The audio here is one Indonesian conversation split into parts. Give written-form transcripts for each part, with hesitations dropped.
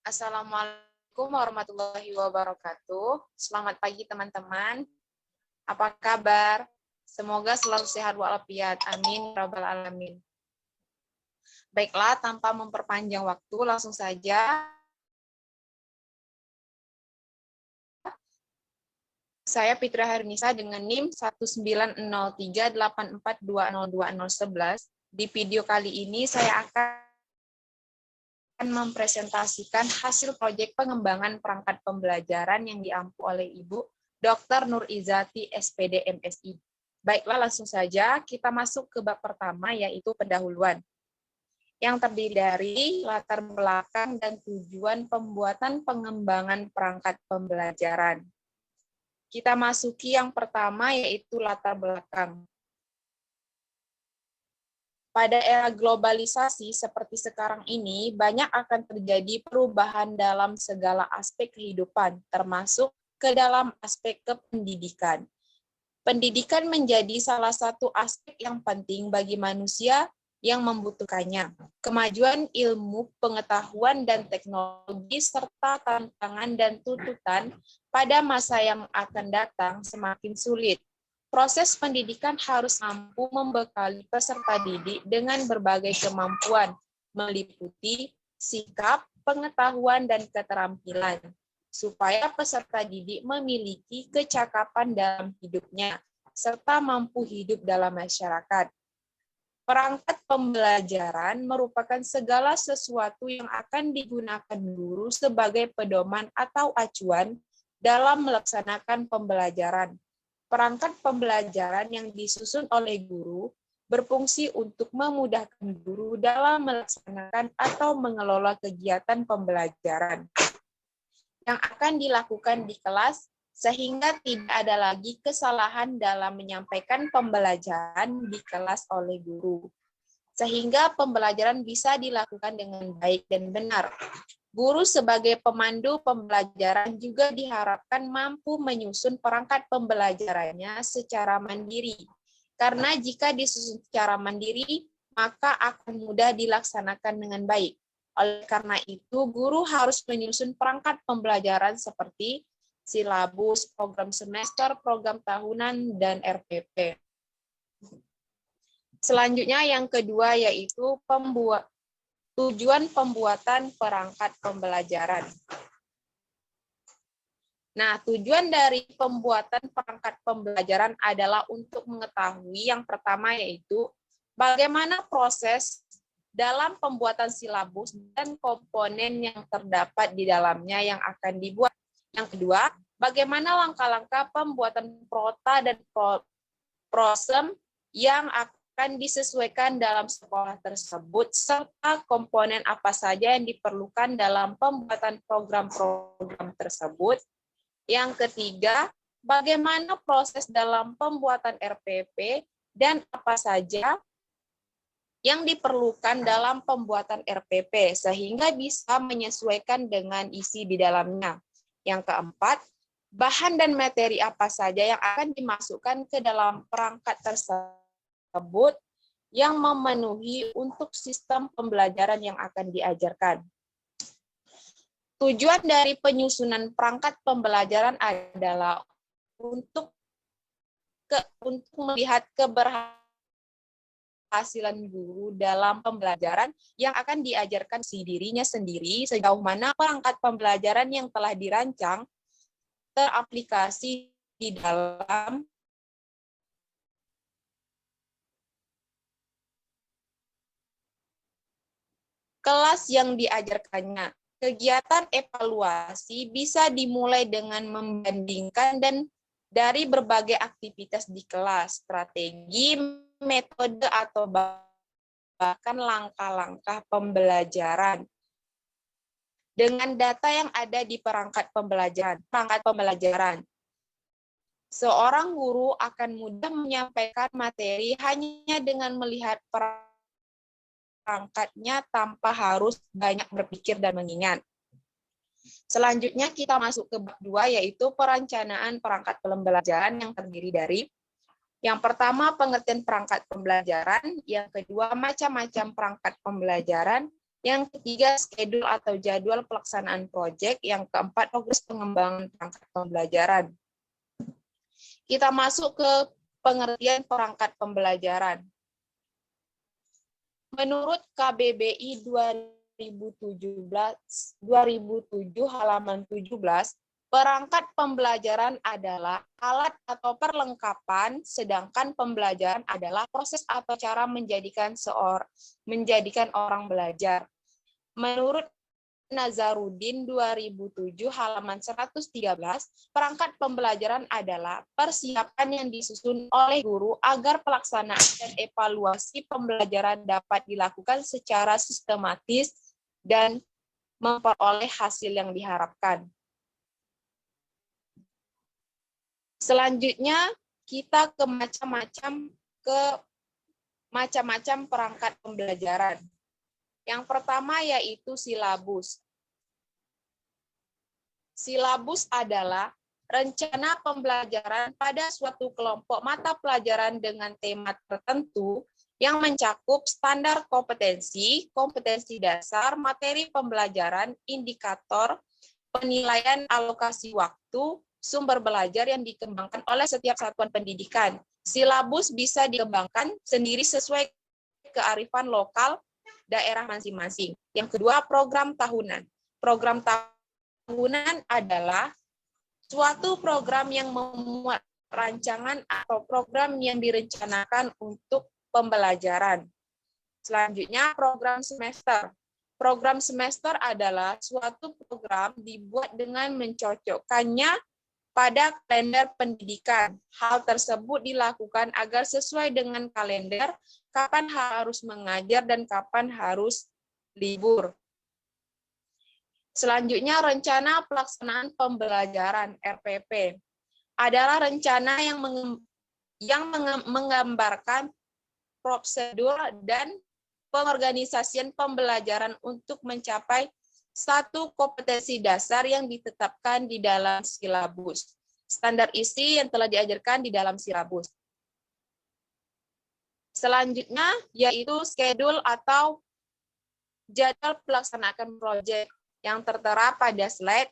Assalamualaikum warahmatullahi wabarakatuh. Selamat pagi teman-teman. Apa kabar? Semoga selalu sehat walafiat. Amin rabbal alamin. Baiklah, tanpa memperpanjang waktu, langsung saja saya Fitra Hernisa dengan NIM 190384202011. Di video kali ini saya akan mempresentasikan hasil proyek pengembangan perangkat pembelajaran yang diampu oleh Ibu Dr. Nur Izati, SPD, MSI. Baiklah, langsung saja kita masuk ke bab pertama, yaitu pendahuluan, yang terdiri dari latar belakang dan tujuan pembuatan pengembangan perangkat pembelajaran. Kita masuki yang pertama, yaitu latar belakang. Pada era globalisasi seperti sekarang ini, banyak akan terjadi perubahan dalam segala aspek kehidupan, termasuk ke dalam aspek kependidikan. Pendidikan menjadi salah satu aspek yang penting bagi manusia yang membutuhkannya. Kemajuan ilmu, pengetahuan, dan teknologi, serta tantangan dan tuntutan pada masa yang akan datang semakin sulit. Proses pendidikan harus mampu membekali peserta didik dengan berbagai kemampuan, meliputi sikap, pengetahuan, dan keterampilan, supaya peserta didik memiliki kecakapan dalam hidupnya, serta mampu hidup dalam masyarakat. Perangkat pembelajaran merupakan segala sesuatu yang akan digunakan guru sebagai pedoman atau acuan dalam melaksanakan pembelajaran. Perangkat pembelajaran yang disusun oleh guru berfungsi untuk memudahkan guru dalam melaksanakan atau mengelola kegiatan pembelajaran yang akan dilakukan di kelas, sehingga tidak ada lagi kesalahan dalam menyampaikan pembelajaran di kelas oleh guru, sehingga pembelajaran bisa dilakukan dengan baik dan benar. Guru sebagai pemandu pembelajaran juga diharapkan mampu menyusun perangkat pembelajarannya secara mandiri. Karena jika disusun secara mandiri, maka akan mudah dilaksanakan dengan baik. Oleh karena itu, guru harus menyusun perangkat pembelajaran seperti silabus, program semester, program tahunan, dan RPP. Selanjutnya yang kedua yaitu tujuan pembuatan perangkat pembelajaran. Nah, tujuan dari pembuatan perangkat pembelajaran adalah untuk mengetahui yang pertama yaitu bagaimana proses dalam pembuatan silabus dan komponen yang terdapat di dalamnya yang akan dibuat. Yang kedua, bagaimana langkah-langkah pembuatan prota dan prosem yang akan disesuaikan dalam sekolah tersebut, serta komponen apa saja yang diperlukan dalam pembuatan program-program tersebut. Yang ketiga, bagaimana proses dalam pembuatan RPP dan apa saja yang diperlukan dalam pembuatan RPP, sehingga bisa menyesuaikan dengan isi di dalamnya. Yang keempat, bahan dan materi apa saja yang akan dimasukkan ke dalam perangkat tersebut yang memenuhi untuk sistem pembelajaran yang akan diajarkan. Tujuan dari penyusunan perangkat pembelajaran adalah untuk melihat keberhasilan guru dalam pembelajaran yang akan diajarkan si dirinya sendiri, sejauh mana perangkat pembelajaran yang telah dirancang teraplikasi di dalam kelas yang diajarkannya. Kegiatan evaluasi bisa dimulai dengan membandingkan dan dari berbagai aktivitas di kelas, strategi, metode, atau bahkan langkah-langkah pembelajaran dengan data yang ada di perangkat pembelajaran. Seorang guru akan mudah menyampaikan materi hanya dengan melihat perangkatnya tanpa harus banyak berpikir dan mengingat. Selanjutnya kita masuk ke bab 2, yaitu perencanaan perangkat pembelajaran yang terdiri dari yang pertama pengertian perangkat pembelajaran, yang kedua macam-macam perangkat pembelajaran, Yang ketiga, schedule atau jadwal pelaksanaan proyek. Yang keempat, progres pengembangan perangkat pembelajaran. Kita masuk ke pengertian perangkat pembelajaran. Menurut KBBI 2007 halaman 17, perangkat pembelajaran adalah alat atau perlengkapan, sedangkan pembelajaran adalah proses atau cara menjadikan orang belajar. Menurut Nazarudin 2007 halaman 113, perangkat pembelajaran adalah persiapan yang disusun oleh guru agar pelaksanaan dan evaluasi pembelajaran dapat dilakukan secara sistematis dan memperoleh hasil yang diharapkan. Selanjutnya kita ke macam-macam perangkat pembelajaran. Yang pertama yaitu silabus. Silabus adalah rencana pembelajaran pada suatu kelompok mata pelajaran dengan tema tertentu yang mencakup standar kompetensi, kompetensi dasar, materi pembelajaran, indikator, penilaian alokasi waktu, sumber belajar yang dikembangkan oleh setiap satuan pendidikan. Silabus bisa dikembangkan sendiri sesuai kearifan lokal daerah masing-masing. Yang kedua, program tahunan. Program tahunan adalah suatu program yang memuat rancangan atau program yang direncanakan untuk pembelajaran. Selanjutnya, program semester. Program semester adalah suatu program dibuat dengan mencocokkannya pada kalender pendidikan. Hal tersebut dilakukan agar sesuai dengan kalender kapan harus mengajar dan kapan harus libur. Selanjutnya, rencana pelaksanaan pembelajaran (RPP) adalah rencana yang menggambarkan prosedur dan pengorganisasian pembelajaran untuk mencapai satu kompetensi dasar yang ditetapkan di dalam silabus. Standar isi yang telah diajarkan di dalam silabus. Selanjutnya yaitu schedule atau jadwal pelaksanaan proyek yang tertera pada slide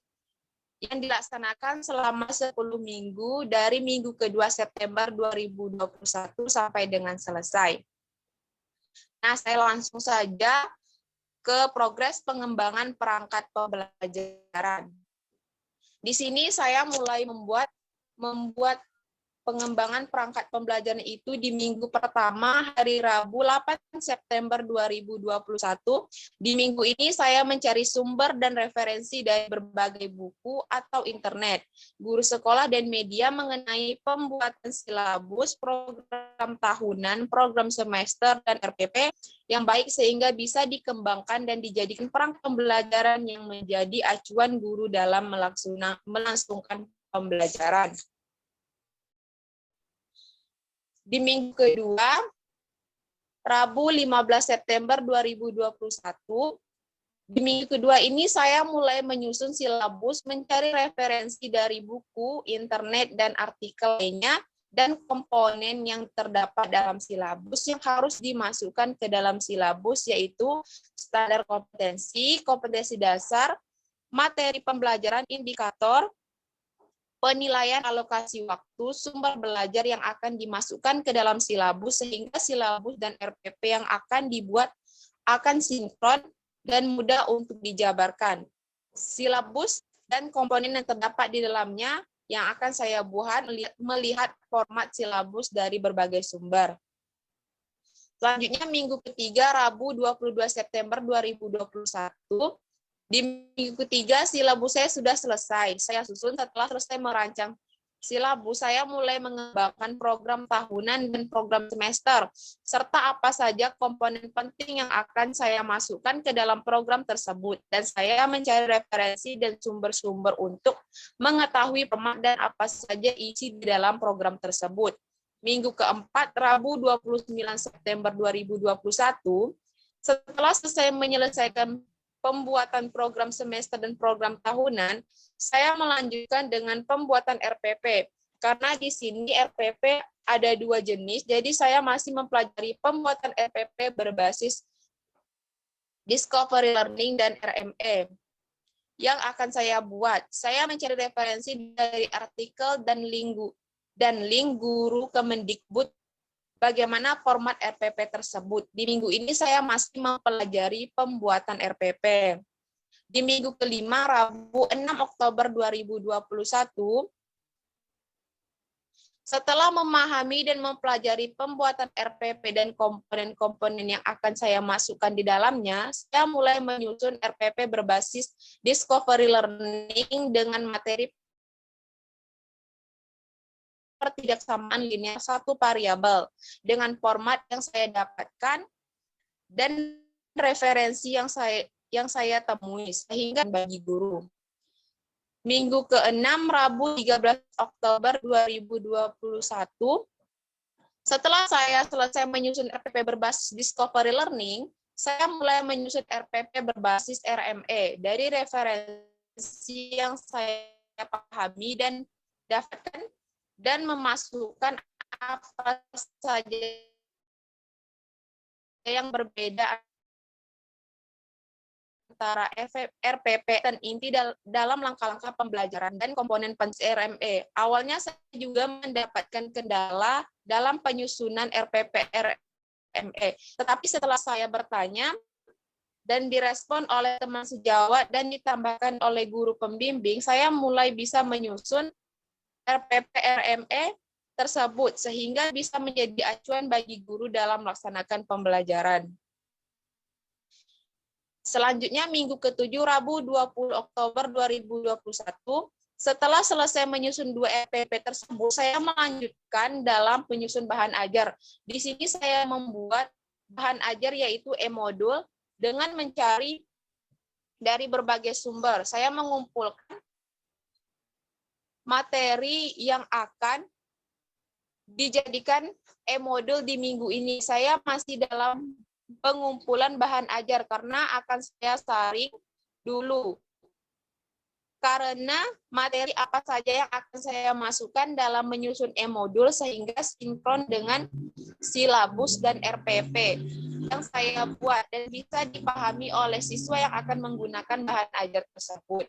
yang dilaksanakan selama 10 minggu dari minggu ke-2 September 2021 sampai dengan selesai. Nah, saya langsung saja ke progres pengembangan perangkat pembelajaran. Di sini saya mulai membuat pengembangan perangkat pembelajaran itu di minggu pertama hari Rabu 8 September 2021. Di minggu ini saya mencari sumber dan referensi dari berbagai buku atau internet, guru sekolah dan media mengenai pembuatan silabus, program tahunan, program semester, dan RPP yang baik sehingga bisa dikembangkan dan dijadikan perangkat pembelajaran yang menjadi acuan guru dalam melangsungkan pembelajaran. Di minggu kedua, Rabu 15 September 2021, di minggu kedua ini saya mulai menyusun silabus, mencari referensi dari buku, internet, dan artikel lainnya, dan komponen yang terdapat dalam silabus yang harus dimasukkan ke dalam silabus, yaitu standar kompetensi, kompetensi dasar, materi pembelajaran, indikator, penilaian alokasi waktu, sumber belajar yang akan dimasukkan ke dalam silabus, sehingga silabus dan RPP yang akan dibuat akan sinkron dan mudah untuk dijabarkan. Silabus dan komponen yang terdapat di dalamnya yang akan saya buat melihat format silabus dari berbagai sumber. Selanjutnya, minggu ketiga, Rabu 22 September 2021, di minggu ketiga, silabus saya sudah selesai. Saya susun setelah selesai merancang silabus, saya mulai mengembangkan program tahunan dan program semester, serta apa saja komponen penting yang akan saya masukkan ke dalam program tersebut. Dan saya mencari referensi dan sumber-sumber untuk mengetahui format dan apa saja isi di dalam program tersebut. Minggu keempat, Rabu 29 September 2021, setelah selesai menyelesaikan pembuatan program semester dan program tahunan, saya melanjutkan dengan pembuatan RPP. Karena di sini RPP ada dua jenis, jadi saya masih mempelajari pembuatan RPP berbasis Discovery Learning, dan RME. Yang akan saya buat, saya mencari referensi dari artikel dan link guru Kemendikbud bagaimana format RPP tersebut. Di minggu ini saya masih mempelajari pembuatan RPP. Di minggu kelima, Rabu 6 Oktober 2021, setelah memahami dan mempelajari pembuatan RPP dan komponen-komponen yang akan saya masukkan di dalamnya, saya mulai menyusun RPP berbasis Discovery Learning dengan materi pertidaksamaan linear satu variabel dengan format yang saya dapatkan dan referensi yang saya temui sehingga bagi guru. Minggu ke-6, Rabu 13 Oktober 2021, setelah saya selesai menyusun RPP berbasis Discovery Learning, saya mulai menyusun RPP berbasis RME dari referensi yang saya pahami dan dapatkan dan memasukkan apa saja yang berbeda antara RPP dan inti dalam langkah-langkah pembelajaran dan komponen RME. Awalnya saya juga mendapatkan kendala dalam penyusunan RPP RME. Tetapi setelah saya bertanya dan direspon oleh teman sejawat dan ditambahkan oleh guru pembimbing, saya mulai bisa menyusun RPP RME tersebut sehingga bisa menjadi acuan bagi guru dalam melaksanakan pembelajaran. Selanjutnya, minggu ke-7, Rabu 20 Oktober 2021, setelah selesai menyusun 2 RPP tersebut, saya melanjutkan dalam penyusun bahan ajar. Di sini saya membuat bahan ajar yaitu e-modul dengan mencari dari berbagai sumber. Saya mengumpulkan materi yang akan dijadikan e-modul di minggu ini. Saya masih dalam pengumpulan bahan ajar karena akan saya saring dulu. Karena materi apa saja yang akan saya masukkan dalam menyusun e-modul sehingga sinkron dengan silabus dan RPP yang saya buat dan bisa dipahami oleh siswa yang akan menggunakan bahan ajar tersebut.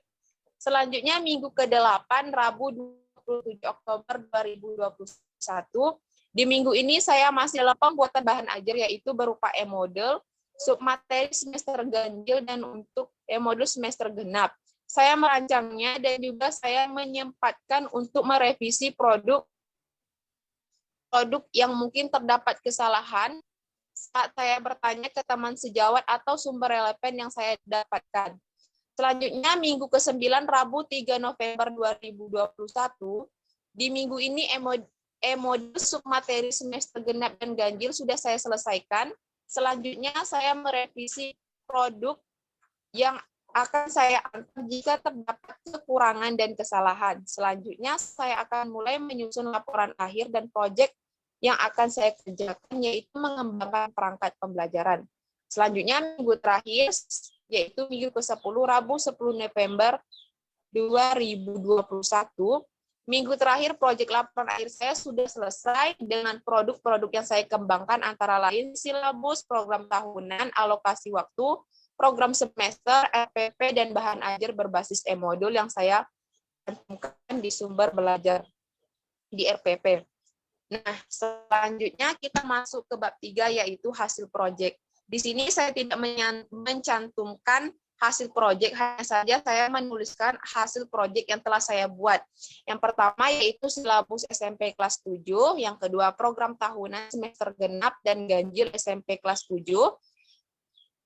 Selanjutnya minggu ke-8, Rabu 27 Oktober 2021, di minggu ini saya masih dalam pembuatan bahan ajar yaitu berupa e-modul, submateri semester ganjil, dan untuk e-modul semester genap. Saya merancangnya dan juga saya menyempatkan untuk merevisi produk yang mungkin terdapat kesalahan saat saya bertanya ke teman sejawat atau sumber relevan yang saya dapatkan. Selanjutnya, minggu ke-9, Rabu 3 November 2021, di minggu ini e-modul submateri semester genap dan ganjil sudah saya selesaikan. Selanjutnya, saya merevisi produk yang akan saya antar jika terdapat kekurangan dan kesalahan. Selanjutnya, saya akan mulai menyusun laporan akhir dan proyek yang akan saya kerjakan, yaitu mengembangkan perangkat pembelajaran. Selanjutnya, minggu terakhir, yaitu minggu ke-10, Rabu 10 November 2021, minggu terakhir proyek laporan akhir saya sudah selesai dengan produk-produk yang saya kembangkan antara lain silabus, program tahunan, alokasi waktu, program semester, RPP, dan bahan ajar berbasis e-modul yang saya cantumkan di sumber belajar di RPP. Nah, selanjutnya kita masuk ke bab 3 yaitu hasil proyek. Di sini saya tidak mencantumkan hasil proyek, hanya saja saya menuliskan hasil proyek yang telah saya buat. Yang pertama yaitu silabus SMP kelas 7, yang kedua program tahunan semester genap dan ganjil SMP kelas 7,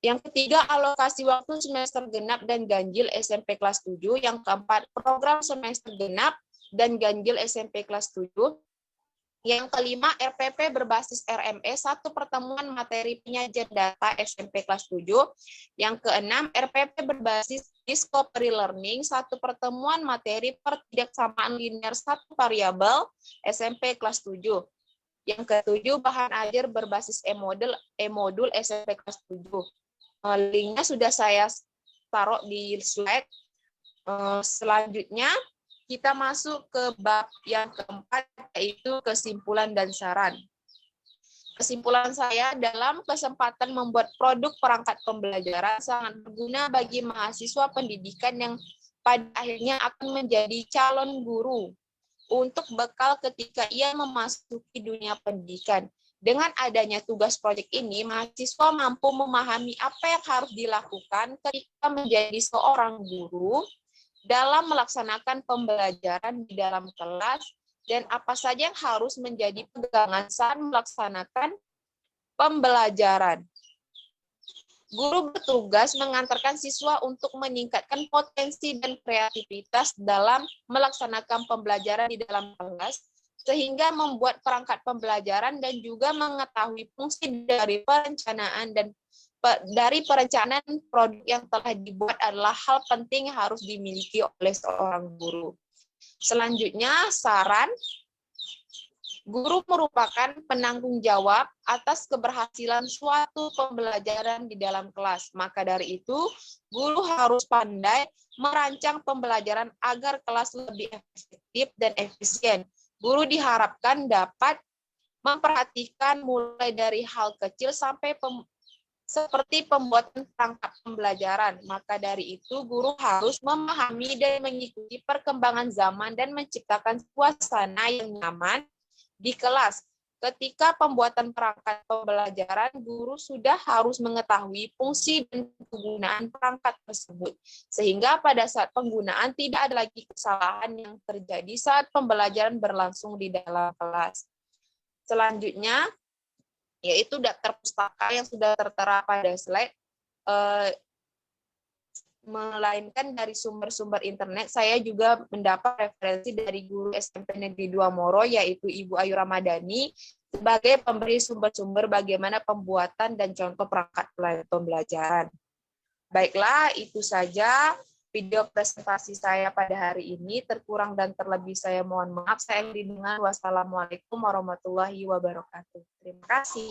yang ketiga alokasi waktu semester genap dan ganjil SMP kelas 7, yang keempat program semester genap dan ganjil SMP kelas 7, yang kelima, RPP berbasis RME, satu pertemuan materi penyajian data SMP kelas 7. Yang keenam, RPP berbasis Discovery Learning, satu pertemuan materi pertidaksamaan linear satu variabel SMP kelas 7. Yang ketujuh, bahan ajar berbasis e-modul SMP kelas 7. Linknya sudah saya taruh di slide. Selanjutnya, kita masuk ke bab yang keempat, yaitu kesimpulan dan saran. Kesimpulan saya, dalam kesempatan membuat produk perangkat pembelajaran sangat berguna bagi mahasiswa pendidikan yang pada akhirnya akan menjadi calon guru untuk bekal ketika ia memasuki dunia pendidikan. Dengan adanya tugas proyek ini, mahasiswa mampu memahami apa yang harus dilakukan ketika menjadi seorang guru dalam melaksanakan pembelajaran di dalam kelas, dan apa saja yang harus menjadi pegangan saat melaksanakan pembelajaran. Guru bertugas mengantarkan siswa untuk meningkatkan potensi dan kreativitas dalam melaksanakan pembelajaran di dalam kelas, sehingga membuat perangkat pembelajaran dan juga mengetahui fungsi dari perencanaan dan dari perencanaan produk yang telah dibuat adalah hal penting yang harus dimiliki oleh seorang guru. Selanjutnya, saran. Guru merupakan penanggung jawab atas keberhasilan suatu pembelajaran di dalam kelas. Maka dari itu, guru harus pandai merancang pembelajaran agar kelas lebih efektif dan efisien. Guru diharapkan dapat memperhatikan mulai dari hal kecil sampai seperti pembuatan perangkat pembelajaran. Maka dari itu, guru harus memahami dan mengikuti perkembangan zaman dan menciptakan suasana yang nyaman di kelas. Ketika pembuatan perangkat pembelajaran, guru sudah harus mengetahui fungsi dan kegunaan perangkat tersebut, sehingga pada saat penggunaan tidak ada lagi kesalahan yang terjadi saat pembelajaran berlangsung di dalam kelas. Selanjutnya, yaitu daftar pustaka yang sudah tertera pada slide. Melainkan dari sumber-sumber internet, saya juga mendapat referensi dari guru SMP Negeri 2 Moro, yaitu Ibu Ayu Ramadhani, sebagai pemberi sumber-sumber bagaimana pembuatan dan contoh perangkat pembelajaran. Baiklah, itu saja video presentasi saya pada hari ini. Terkurang dan terlebih saya mohon maaf. Saya akhiri dengan wassalamualaikum warahmatullahi wabarakatuh. Terima kasih.